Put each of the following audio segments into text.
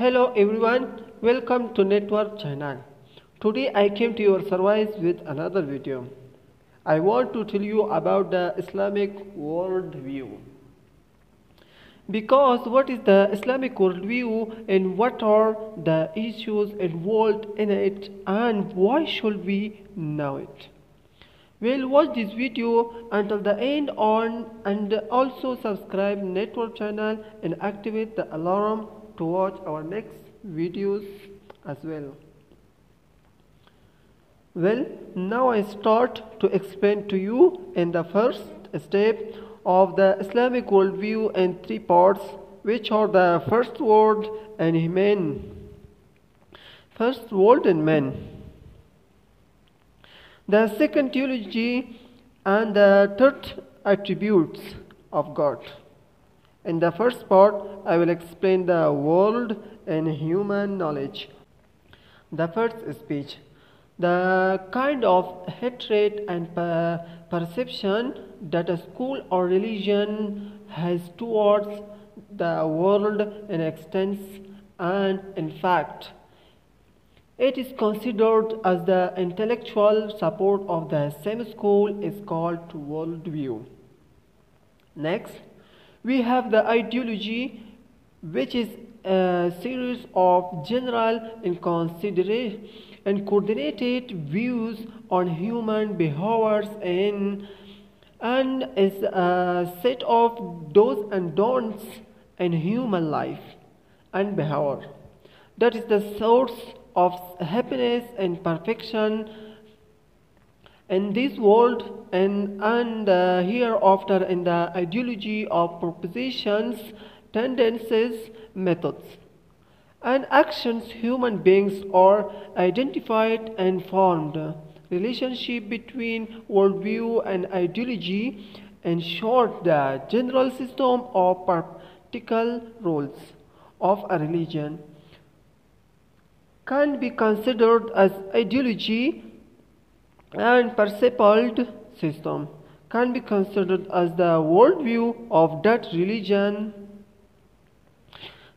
Hello everyone, welcome to Network channel. Today I came to your service with another video. I want to tell you about the Islamic worldview. Because what is the Islamic worldview and what are the issues involved in it and why should we know it? Well, watch this video until the end on and also subscribe Network channel and activate the alarm to watch our next videos as well. Well, now I start to explain to you in the first step of the Islamic worldview in three parts, which are the first world and men. First world and men. The second theology and the third attributes of God. In the first part, I will explain the world and human knowledge. The first speech. The kind of hatred and perception that a school or religion has towards the world in extents and in fact, it is considered as the intellectual support of the same school is called worldview. Next, we have the ideology, which is a series of general and coordinated views on human behaviors and is a set of do's and don'ts in human life and behavior. That is the source of happiness and perfection in this world and hereafter in the ideology of propositions, tendencies, methods, and actions human beings are identified and formed. Relationship between worldview and ideology ensure the general system of practical rules of a religion can be considered as ideology and perceived system can be considered as the worldview of that religion.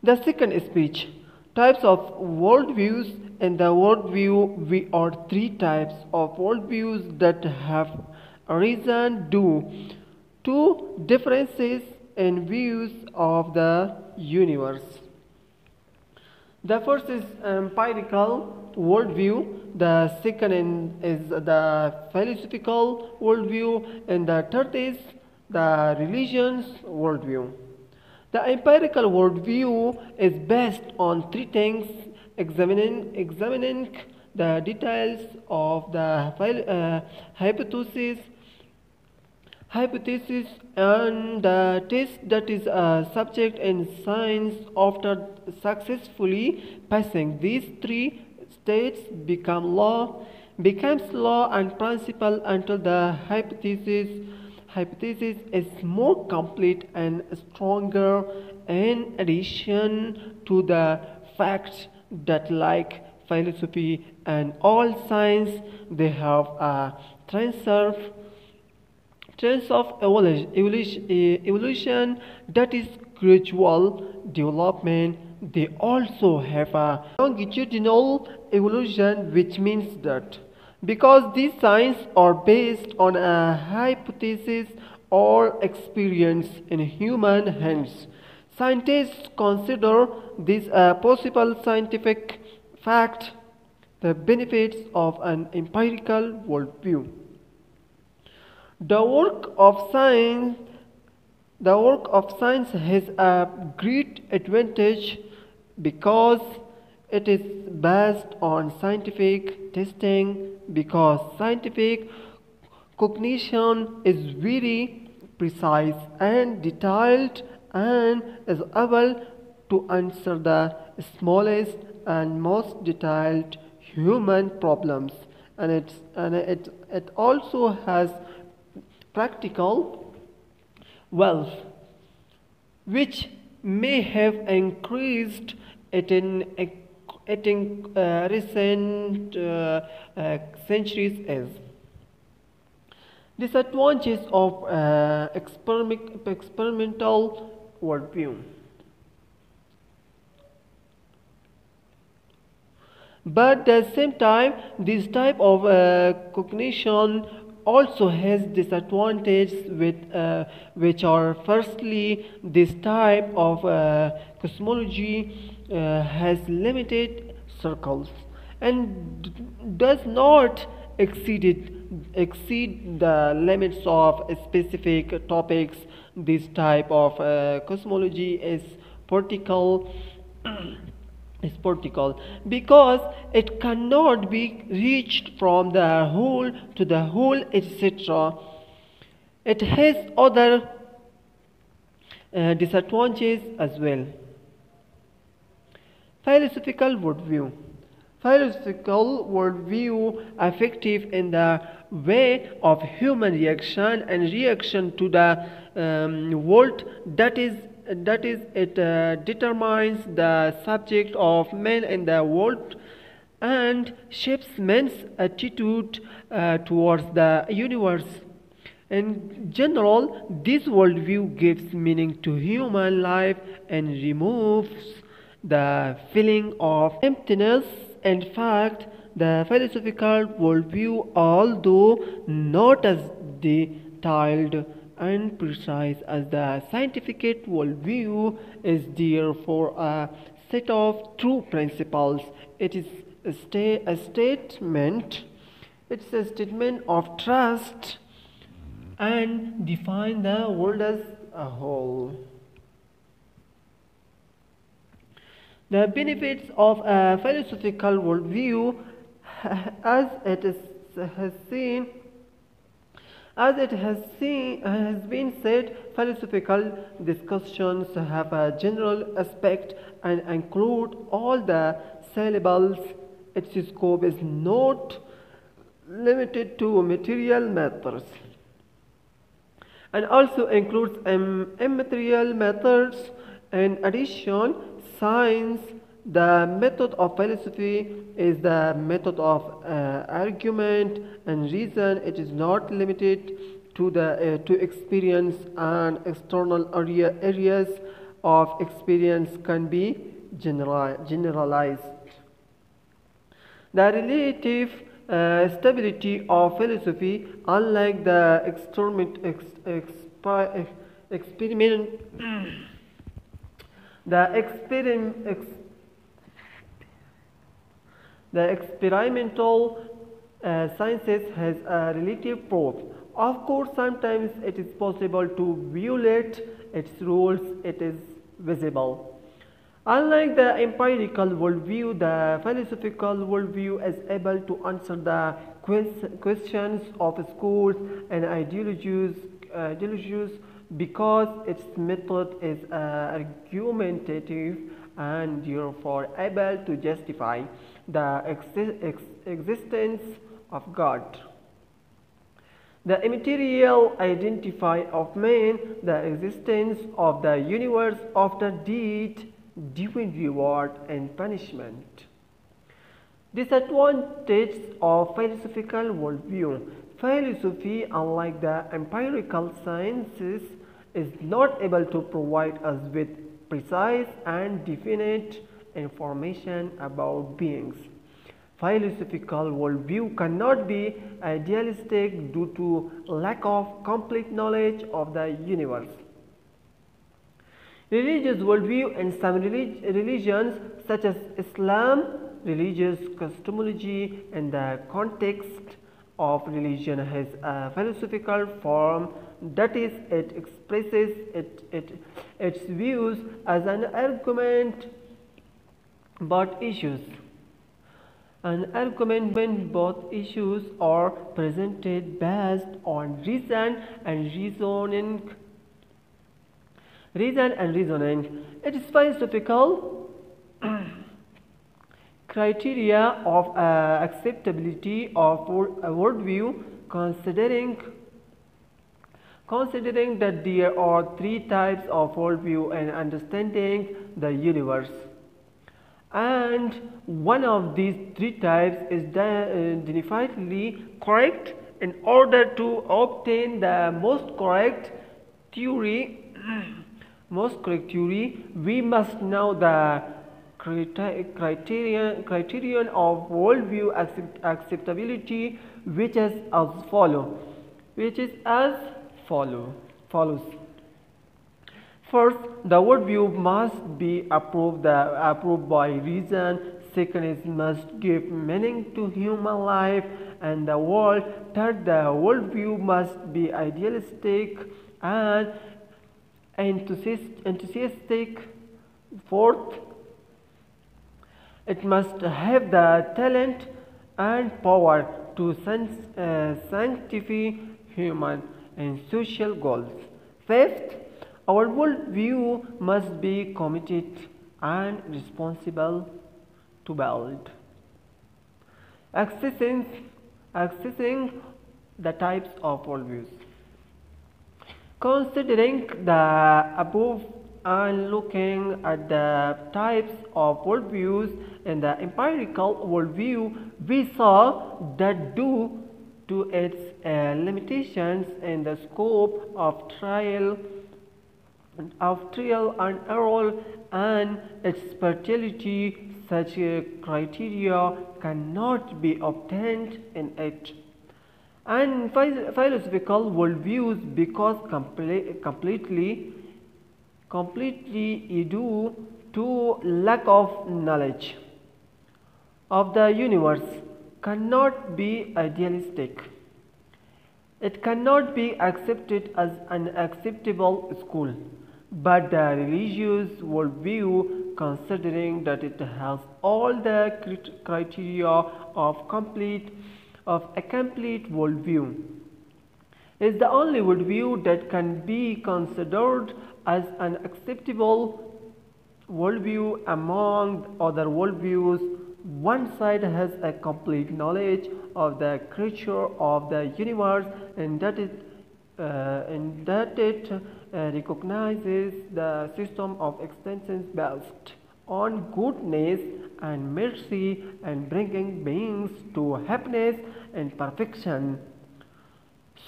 The second speech. Types of worldviews. In the worldview, we are three types of worldviews that have arisen due to differences in views of the universe. The first is empirical worldview, the second is the philosophical worldview, and the third is the religious worldview. The empirical worldview is based on three things: examining the details of the hypothesis and the test that is a subject in science. After successfully passing these three states becomes law and principle until the hypothesis is more complete and stronger. In addition to the facts that, like philosophy and all science, they have a trends of evolution that is gradual development. They also have a longitudinal evolution, which means that because these sciences are based on a hypothesis or experience in human hands, scientists consider this a possible scientific fact. The benefits of an empirical worldview. The work of science has a great advantage because it is based on scientific testing, because scientific cognition is very precise and detailed and is able to answer the smallest and most detailed human problems, and it also has practical wealth, which may have increased it in recent centuries. As disadvantages of experimental worldview. But at the same time, this type of cognition also has disadvantages which are firstly, this type of cosmology has limited circles and does not exceed the limits of specific topics. This type of cosmology vertical is vertical because it cannot be reached from the whole to the whole, etc. It has other disadvantages as well. Philosophical worldview. Philosophical worldview effective in the way of human reaction and reaction to the world, that is it determines the subject of man in the world and shapes man's attitude towards the universe. In general, this worldview gives meaning to human life and removes the feeling of emptiness. In fact, the philosophical worldview, although not as detailed and precise as the scientific worldview, is therefore a set of true principles. It is a statement. It's a statement of trust and define the world as a whole. The benefits of a philosophical worldview, as it has been said, philosophical discussions have a general aspect and include all the syllables. Its scope is not limited to material matters and also includes immaterial matters. In addition, science, the method of philosophy, is the method of argument and reason. It is not limited to experience, and external areas of experience can be generalized. The relative stability of philosophy, unlike the experiment the experimental sciences, has a relative proof. Of course, sometimes it is possible to violate its rules. It is visible. Unlike the empirical worldview, the philosophical worldview is able to answer the questions of schools and ideologies because its method is argumentative and therefore able to justify the existence of God. The immaterial identify of man, the existence of the universe after deed, divine reward and punishment. Disadvantage of philosophical worldview. Philosophy, unlike the empirical sciences, is not able to provide us with precise and definite information about beings. Philosophical worldview cannot be idealistic due to lack of complete knowledge of the universe. Religious worldview. In some religions such as Islam, religious cosmology in the context of religion has a philosophical form, that is, it expresses its views as an argument but issues. An argument both issues are presented based on reason and reasoning. It is philosophical criteria of acceptability of a worldview, considering that there are three types of worldview and understanding the universe, and one of these three types is definitely correct. In order to obtain the most correct theory, we must know the criterion of worldview acceptability, which is as follows. First, the worldview must be approved by reason. Second is must give meaning to human life and the world. Third, the worldview must be idealistic and enthusiastic. Fourth, it must have the talent and power to sanctify human and social goals. Fifth, our worldview must be committed and responsible to build. Accessing the types of worldviews. Considering the above and looking at the types of worldviews in the empirical worldview, we saw that due to its limitations in the scope of trial and error and its fertility, such criteria cannot be obtained in it. And philosophical worldviews because completely due to lack of knowledge of the universe cannot be idealistic. It cannot be accepted as an acceptable school, but the religious worldview, considering that it has all the criteria of a complete worldview, is the only worldview that can be considered as an acceptable worldview among other worldviews. One side has a complete knowledge of the creature of the universe, and that it recognizes the system of existence based on goodness and mercy and bringing beings to happiness and perfection,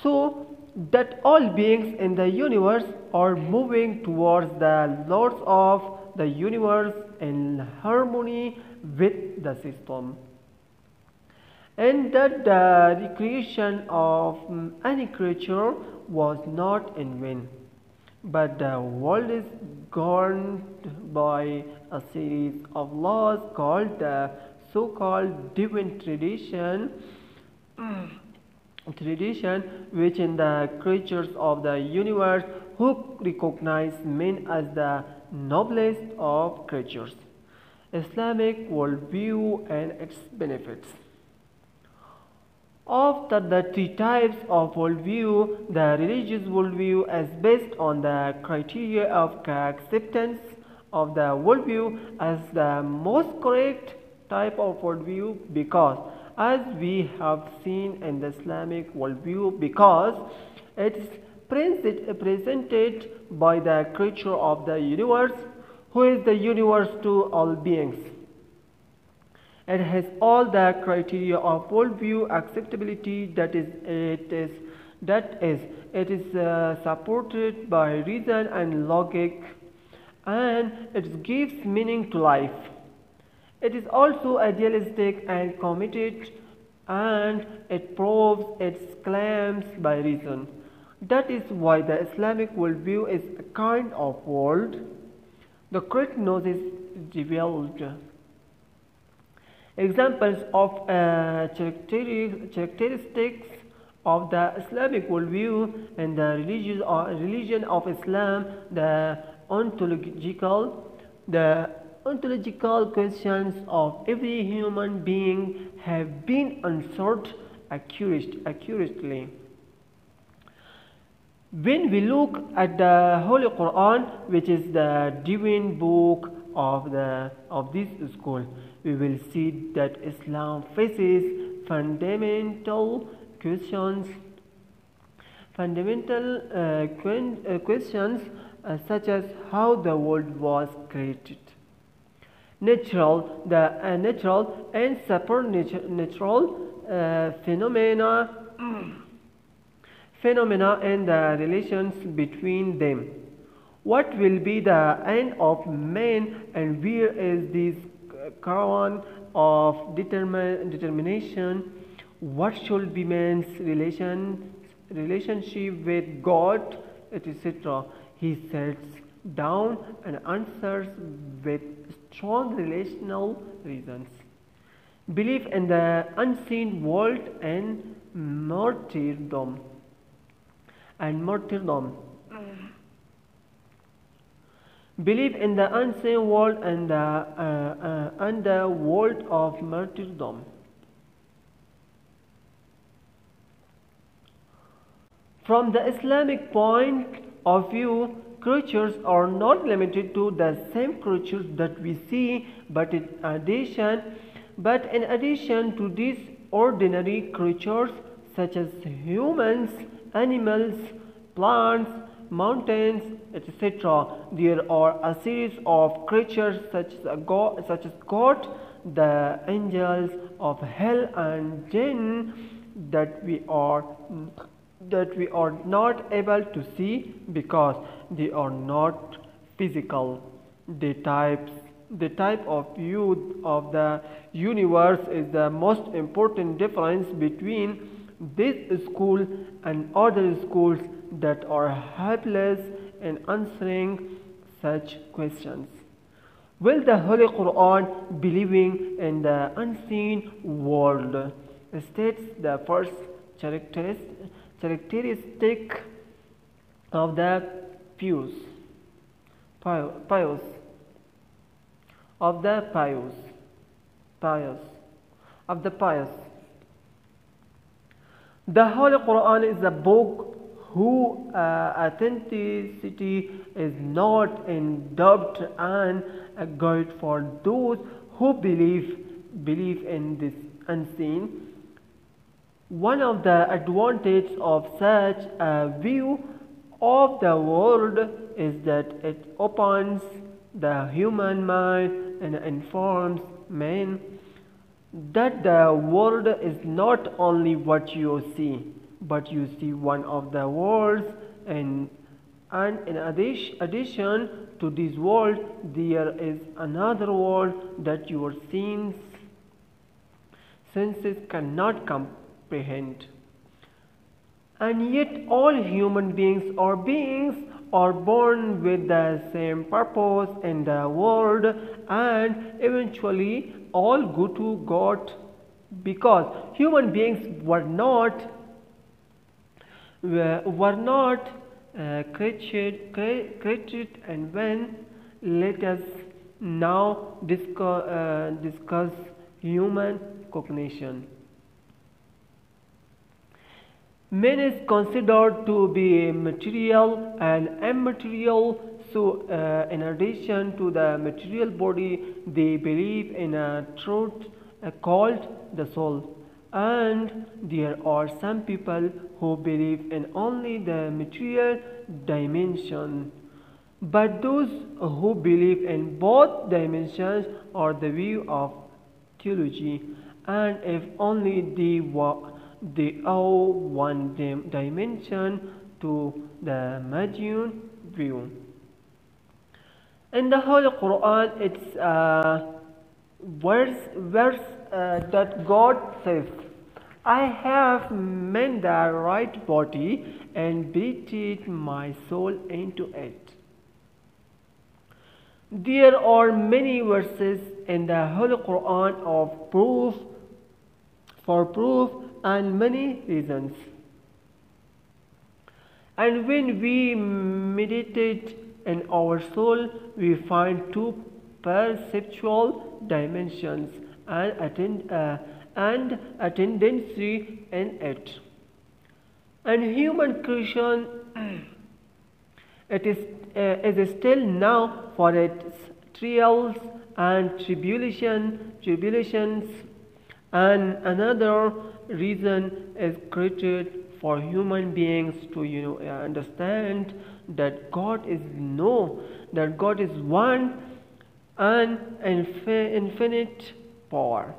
so that all beings in the universe are moving towards the Lord of the universe in harmony with the system, and that the creation of any creature was not in vain, but the world is governed by a series of laws called the so-called divine tradition, which in the creatures of the universe who recognize men as the noblest of creatures. Islamic worldview and its benefits. Of the three types of worldview, the religious worldview is based on the criteria of acceptance of the worldview as the most correct type of worldview, because, as we have seen in the Islamic worldview, because it is presented by the creature of the universe, who is the universe to all beings. It has all the criteria of worldview acceptability, that is, it is supported by reason and logic, and it gives meaning to life. It is also idealistic and committed, and it proves its claims by reason. That is why the Islamic worldview is a kind of world the correct gnosis revealed. Examples of characteristics of the Islamic worldview and the religion of Islam: the ontological questions of every human being have been answered accurately. When we look at the Holy Quran, which is the divine book of this school, we will see that Islam faces fundamental questions such as how the world was created, natural and supernatural phenomena and the relations between them. What will be the end of man, and where is this caravan of determination? What should be man's relationship with God, etc.? He sets down and answers with strong relational reasons. Belief in the unseen world and martyrdom. And martyrdom. Believe in the unseen world and the world of martyrdom. From the Islamic point of view, creatures are not limited to the same creatures that we see, but in addition to these ordinary creatures, such as humans, animals, plants, mountains, etc., there are a series of creatures such as God, the angels of hell, and jinn that we are not able to see because they are not physical. The type of view of the universe is the most important difference between this school and other schools that are helpless in answering such questions. Will the Holy Quran, believing in the unseen world, states the first characteristic of the pious, of the pious. The Holy Quran is a book whose authenticity is not in doubt and a guide for those who believe in this unseen. One of the advantages of such a view of the world is that it opens the human mind and informs men that the world is not only what you see, but you see one of the worlds, and in addition to this world, there is another world that your senses cannot comprehend. And yet all human beings are born with the same purpose in the world, and eventually all go to God, because human beings were not created. And when let us now discuss human cognition. Man is considered to be material and immaterial, so in addition to the material body, they believe in a truth called the soul. And there are some people who believe in only the material dimension. But those who believe in both dimensions are the view of theology, and if only they owe one dimension to the Magian view. In the Holy Quran, it's a verse that God says, I have made the right body and breathed my soul into it. There are many verses in the Holy Quran for proof and many reasons. And when we meditate in our soul, we find two perceptual dimensions and a tendency in it. And human creation it is still now for its trials and tribulations, and another reason is created for human beings to understand that God is one and infinite power.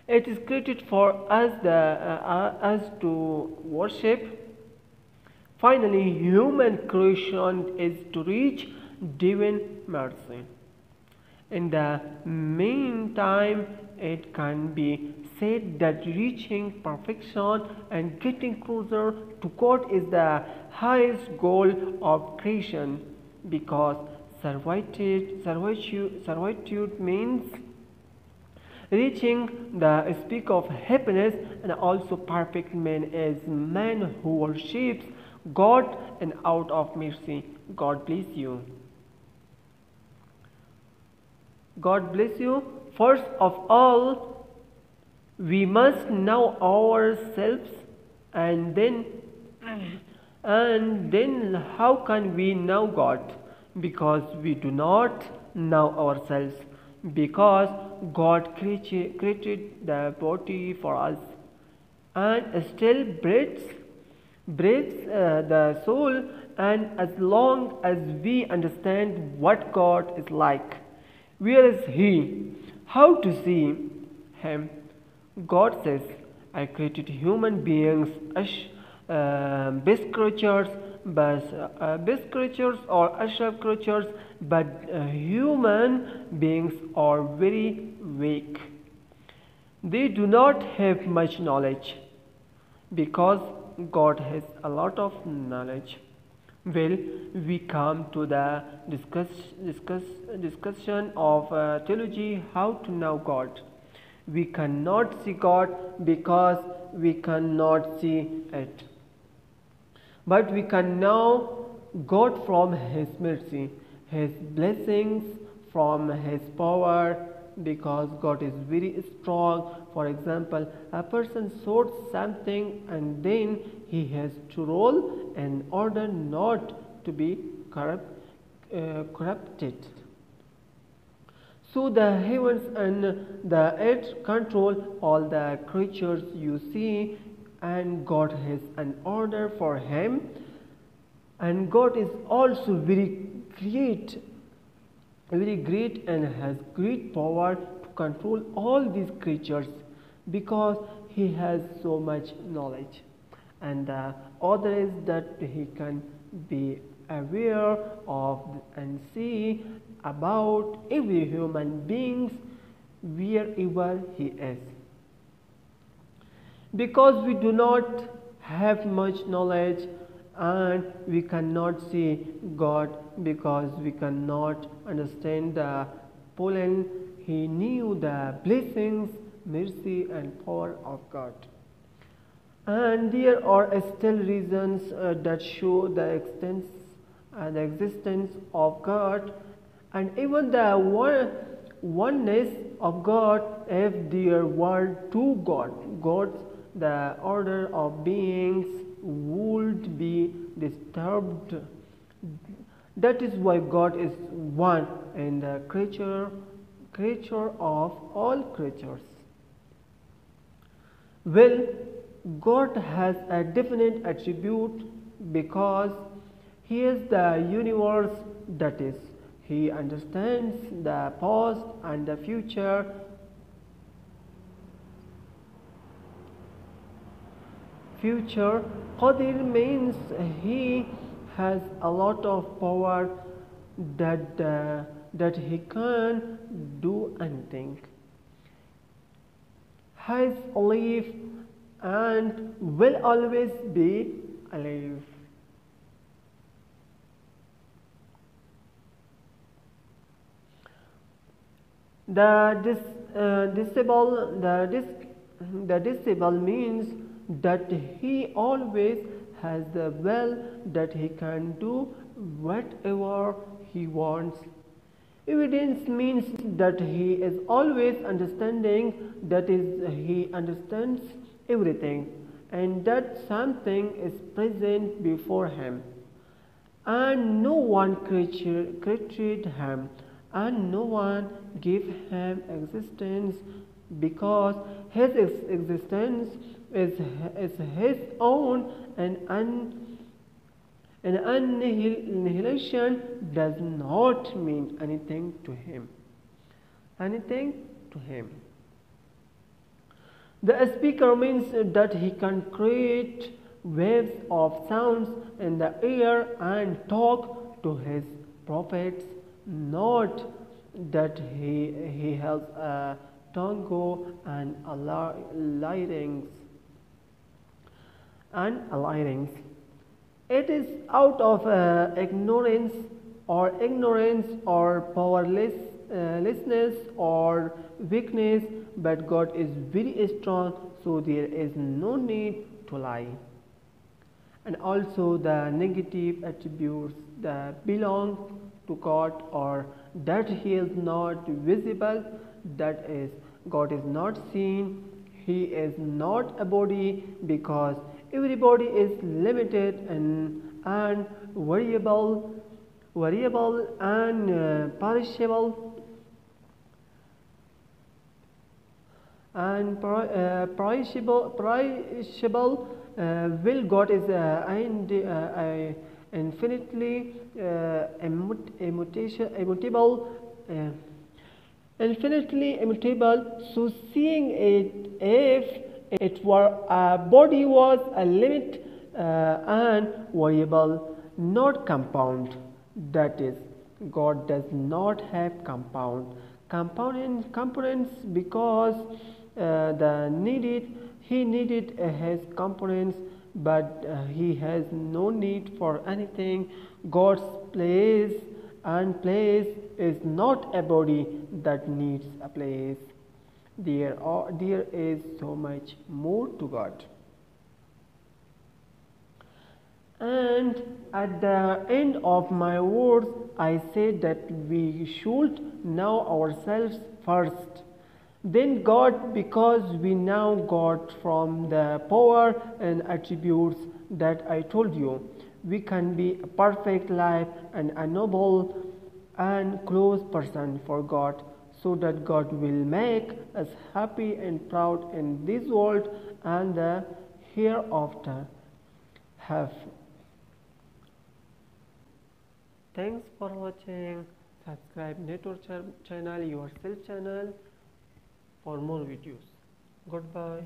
It is created for us to worship. Finally, human creation is to reach divine mercy. In the meantime, it can be said that reaching perfection and getting closer to God is the highest goal of creation, because servitude means reaching the peak of happiness, and also perfect man is man who worships God and out of mercy. God bless you. God bless you. First of all, we must know ourselves, and then how can we know God? Because we do not know ourselves. Because God created the body for us and still breathes the soul, and as long as we understand what God is like, where is He, how to see Him, God says, I created human beings as best creatures, best creatures or ashraf creatures, but human beings are very weak. They do not have much knowledge, because God has a lot of knowledge. Well, we come to the discussion of theology, how to know God. We cannot see God because we cannot see it. But we can know God from His mercy, His blessings, from His power, because God is very strong. For example, a person sorts something and then he has to roll in order not to be corrupted. So the heavens and the earth control all the creatures you see, and God has an order for Him. And God is also very great, and has great power to control all these creatures, because He has so much knowledge. And the other is that He can be aware of and see about every human being wherever he is. Because we do not have much knowledge, and we cannot see God, because we cannot understand the plan, He knew the blessings, mercy and power of God. And there are still reasons that show the extent and existence of God, and even the oneness of God. If there were two gods, the order of beings would be disturbed. That is why God is one, and the creature of all creatures. Well, God has a definite attribute, because He is the universe, that is, He understands the past and the future. Qadir means He has a lot of power, that He can do anything. He is alive and will always be alive. The disable means that He always has the will, that He can do whatever He wants. Evidence means that He is always understanding, that is, He understands everything, and that something is present before Him, and no one created Him, and no one gave Him existence, because His existence is His own, and annihilation does not mean anything to Him. The speaker means that He can create waves of sounds in the air and talk to his prophets, not that he has a tongue and a larynx. It is out of ignorance or powerlessness or weakness, but God is very strong, so there is no need to lie. And also the negative attributes that belong to God or that He is not visible, that is, God is not seen, He is not a body, because every body is limited and variable and perishable and perishable. Will God is infinitely immutable, infinitely immutable. So seeing it, if it were a body, was a limit and variable, not compound. That is, God does not have components because he needed his components, but he has no need for anything. God's place is not a body that needs a place. There is so much more to God. And at the end of my words, I said that we should know ourselves first, then God, because we know God from the power and attributes that I told you. We can be a perfect life and a noble and close person for God, so that God will make us happy and proud in this world and the hereafter. Have. Thanks for watching. Subscribe Network channel, yourself channel, for more videos. Goodbye.